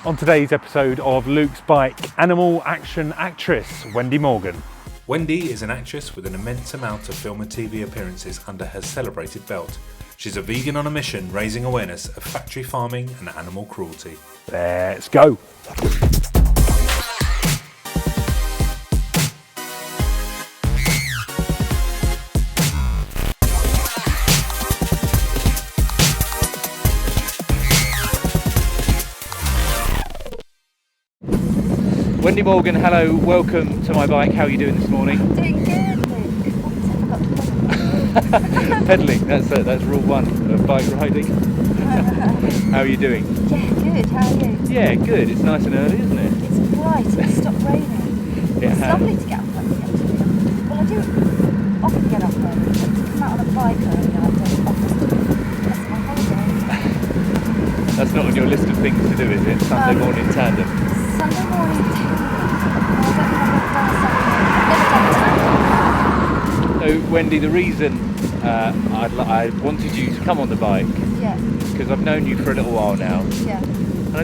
On today's episode of Luke's Bike, animal action actress Wendy Morgan. Wendy is an actress with an immense amount of film and TV appearances under her celebrated belt. She's a vegan on a mission raising awareness of factory farming and animal cruelty. Let's go! Wendy Morgan, hello, welcome to my bike. How are you doing this morning? I'm doing good, Luke. Pedalling, that's rule one of bike riding. How are you doing? Yeah, good. How are you? Yeah, good. It's nice and early, isn't it? It's bright. It's stopped raining. It's lovely to get up early, actually. Well, I do often get up early, but to come out on a bike early, I don't often. That's my holiday. That's not on your list of things to do, is it? Sunday morning tandem. Sunday morning tandem. I don't think I've done a Sunday morning. I've never done a tandem. So, Wendy, the reason I wanted you to come on the bike Yeah. is because I've known you for a little while now, Yeah. and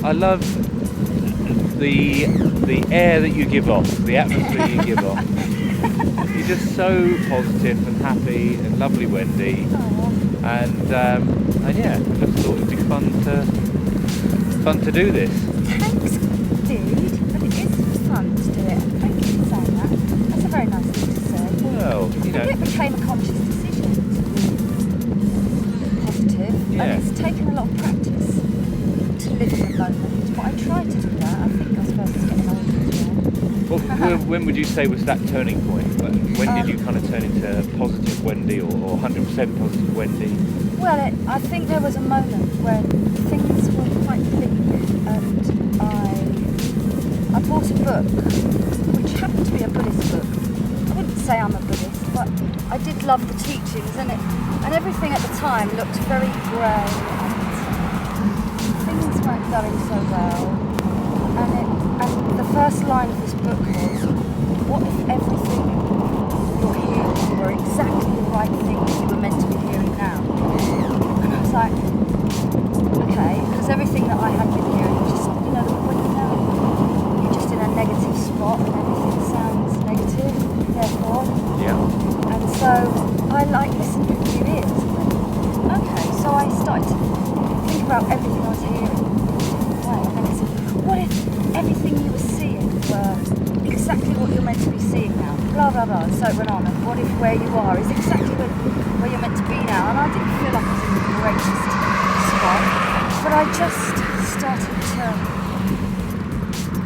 I love the air that you give off, the atmosphere you give off. You're just so positive and happy and lovely, Wendy. Oh. And yeah, I just thought it'd be fun to do this. Thanks, dude. But it is fun to do it. Thank you for saying that. That's a very nice thing to say. Well, you know. It became a conscious decision to be positive, Yeah. and it's taken a lot of practice to live in the moment. But I tried to do that. I think I suppose it's getting older as well. When would you say was that turning point? When did you kind of turn into positive Wendy or 100% positive Wendy? Well, I think there was a moment when things were quite bleak, and I bought a book, which happened to be a Buddhist book. I wouldn't say I'm a Buddhist, but I did love the teachings, and everything at the time looked very grey, and things weren't going so well. And the first line of this book was, what if everything you're hearing were exactly the right things you were meant to be hearing now? And I was like, okay, because everything that I had been hearing was just, when you're just in a negative spot and everything sounds negative, therefore. Yeah. And so I listened with new ears. Okay, so I started to think about everything I was hearing. And then I said, what if everything you were seeing were exactly what you're meant to be seeing now? Blah, blah, blah. And so it went on. And what if where you are is exactly where you're meant to be now? And I didn't feel like I was in the greatest spot. But I just started to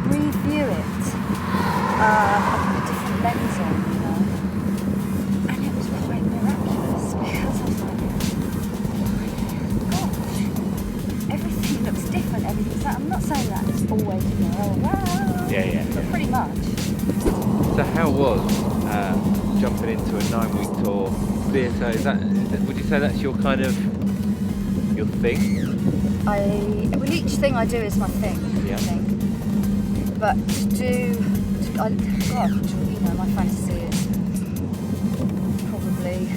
review it with a different lens on, you know. And it was quite miraculous because I was like, gosh, everything looks different, everything's like, I'm not saying that it's always, wow. Yeah. But pretty much. So how was jumping into a 9-week tour theatre? Would you say that's your kind of your thing? Well, each thing I do is my thing, Yeah. I think. But my fantasy is probably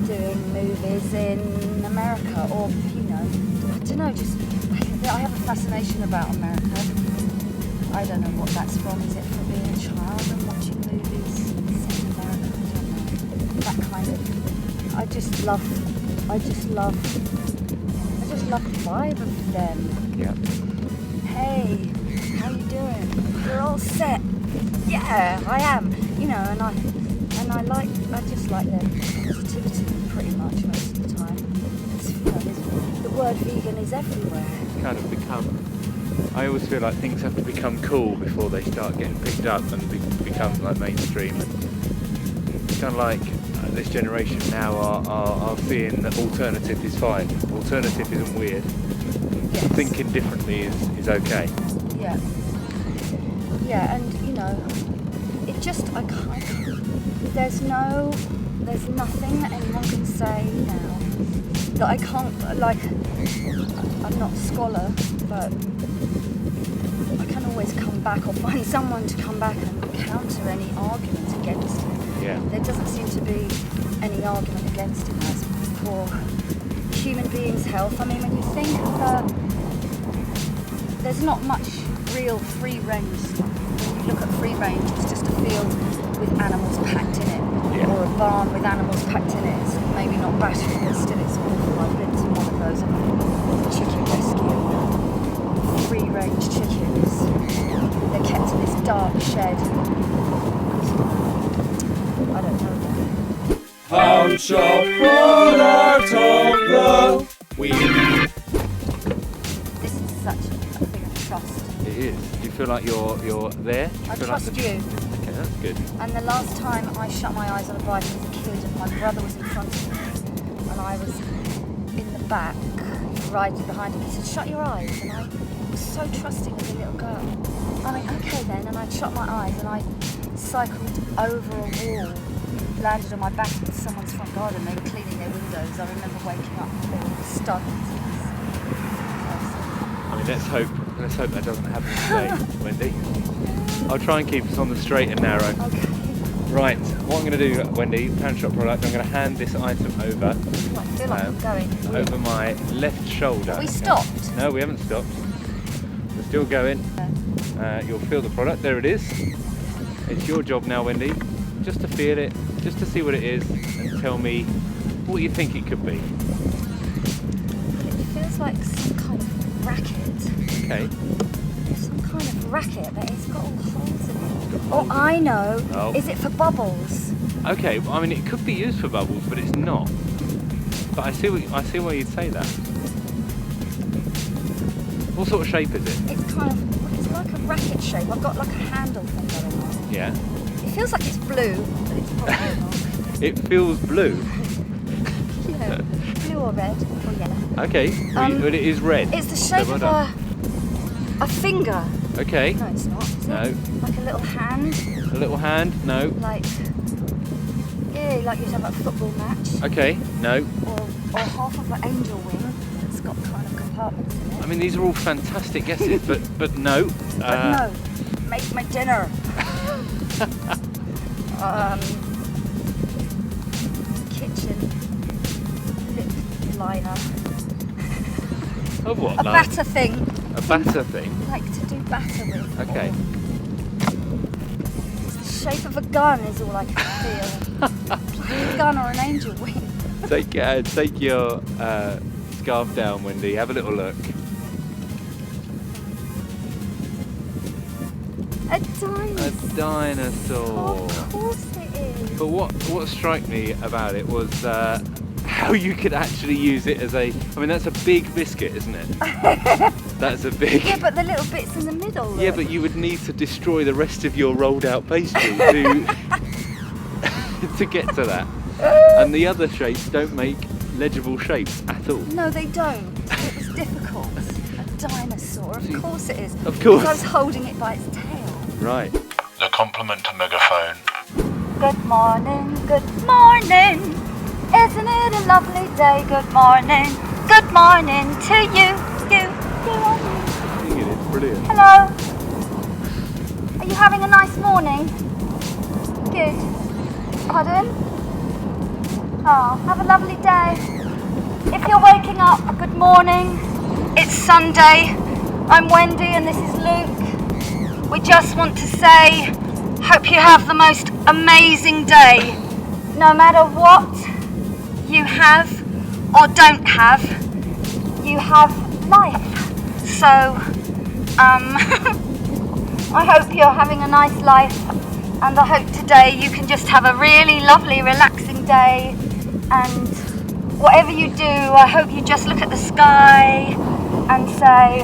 doing movies in America, or, I don't know, just, I have a fascination about America. I don't know what that's from. Is it from being a child and watching movies in America? I don't know. That kind of, I just love the vibe of them. Yeah. Hey, how you doing? You're all set. Yeah, I am. I just like their positivity pretty much most of the time. The word vegan is everywhere. It's kind of become. I always feel like things have to become cool before they start getting picked up and become like mainstream. It's kind of like this generation now are seeing that alternative is fine. Alternative isn't weird. Yes. Thinking differently is okay. Yeah. Yeah, and it just, I can't, there's nothing that anyone can say now that I can't, I'm not a scholar, but I can always come back or find someone to come back and counter any argument against it. Yeah. There doesn't seem to be any argument against it as for human beings' health. I mean, when you think of there's not much real free range stuff. When you look at free range, it's just a field with animals packed in it, or a barn with animals packed in it. It's maybe not battery, but still it's awful. I've been to one of those chicken rescue, free range chickens. They're kept in this dark shed. I don't know that. Pound shop product of the week. This is such a thing of trust. It is. Do you feel like you're there? Do you I feel trust like you. Okay, that's good. And the last time I shut my eyes on a bike as a kid, and my brother was in front of me, and I was in the back, riding behind him. He said, "Shut your eyes," and I was so trusting as a little girl. I went, "Okay then," and I shut my eyes, and I cycled over a wall, landed on my back in someone's front garden. They were cleaning their windows. I remember waking up, they were stunned. I mean, let's hope that doesn't happen today, Wendy. I'll try and keep us on the straight and narrow. Okay. Right, what I'm going to do, Wendy, Pound Shop product, I'm going to hand this item over. I feel like I'm going. Over my left shoulder. We stopped. No, we haven't stopped. We're still going. You'll feel the product. There it is. It's your job now, Wendy, just to feel it, just to see what it is, and tell me what you think it could be. It feels like some kind of racket. Okay. Some kind of racket, but it's got all holes in it. Oh, I know. Oh. Is it for bubbles? Okay, well, I mean, it could be used for bubbles, but it's not. But I see why you'd say that. What sort of shape is it? It's kind of, it's like a racket shape. I've got like a handle thing going on. Yeah. It feels like it's blue, but it's probably not. It feels blue. Yeah, blue or red or yellow. Okay, but it is red. It's the shape So of well a finger. Okay. No, it's not. Is No. it? Like a little hand. A little hand? No. Like, yeah, like you'd have at a football match. Okay. No. Or half of an angel wing that's got kind of compartments in it. I mean, these are all fantastic guesses, but no. But no, make my dinner. Kitchen lip liner. Of what? A batter thing. A batter thing? Like to do batter with. Okay. It's the shape of a gun is all I can feel. Like a gun or an angel wing. Take your scarf down, Wendy. Have a little look. A dinosaur. A dinosaur. Of course it is. But what struck me about it was how you could actually use it as a... I mean, that's a big biscuit, isn't it? That's a big... Yeah, but the little bits in the middle. Look. Yeah, but you would need to destroy the rest of your rolled out pastry to to get to that. And the other shapes don't make legible shapes at all. No, they don't. It was difficult. A dinosaur, of course it is. Of course. Because I was holding it by its tail. Right. The compliment megaphone. Good morning, good morning. Isn't it a lovely day? Good morning to you. I think it is brilliant. Hello. Are you having a nice morning? Good. Pardon? Oh, have a lovely day. If you're waking up, good morning. It's Sunday. I'm Wendy and this is Luke. We just want to say, hope you have the most amazing day. No matter what you have or don't have, you have life. So, I hope you're having a nice life, and I hope today you can just have a really lovely, relaxing day. And whatever you do, I hope you just look at the sky and say,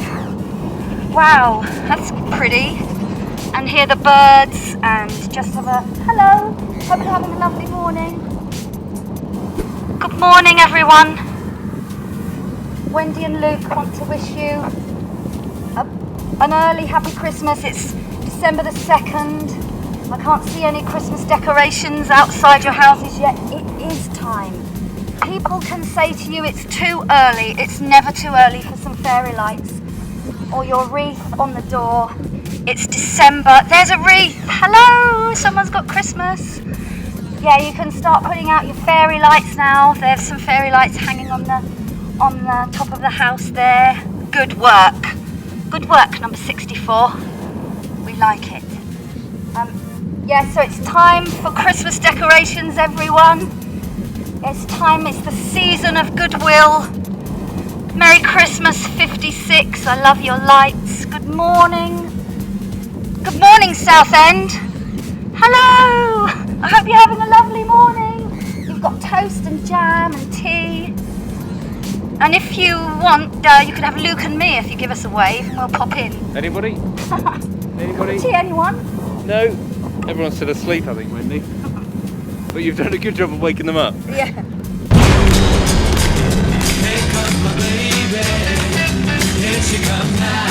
wow, that's pretty. And hear the birds and just have a hello. Hope you're having a lovely morning. Good morning, everyone. Wendy and Luke want to wish you an early happy Christmas. It's December the 2nd. I can't see any Christmas decorations outside your houses yet. It is time. People can say to you it's too early. It's never too early for some fairy lights or your wreath on the door. It's December. There's a wreath. Hello, someone's got Christmas. Yeah, you can start putting out your fairy lights now. There's some fairy lights hanging on the top of the house there. Good work. Good work, number 64. We like it. Yeah, so it's time for Christmas decorations, everyone. It's time, it's the season of goodwill. Merry Christmas, 56. I love your lights. Good morning. Good morning, Southend. Hello. I hope you're having a lovely morning. You've got toast and jam and tea. And if you want, you can have Luke and me if you give us a wave and we'll pop in. Anybody? Anybody? Tea, anyone? No? Everyone's still asleep, I think, Wendy. But you've done a good job of waking them up. Yeah. Here comes my baby. Here she comes now.